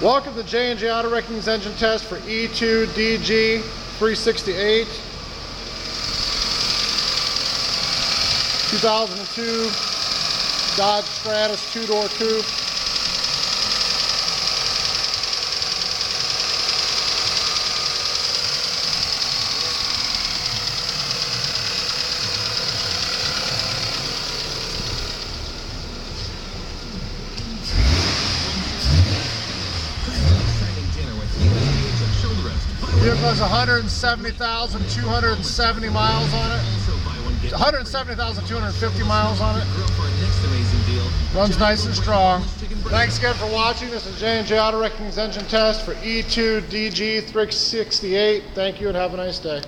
Welcome to J&J Auto Wrecking's engine test for E2DG368 2002 Dodge Stratus 2-door coupe. Vehicle has 170,270 miles on it. 170,250 miles on it. Runs nice and strong. Thanks again for watching. This is J&J Auto Wrecking's engine test for E2DG368. Thank you and have a nice day.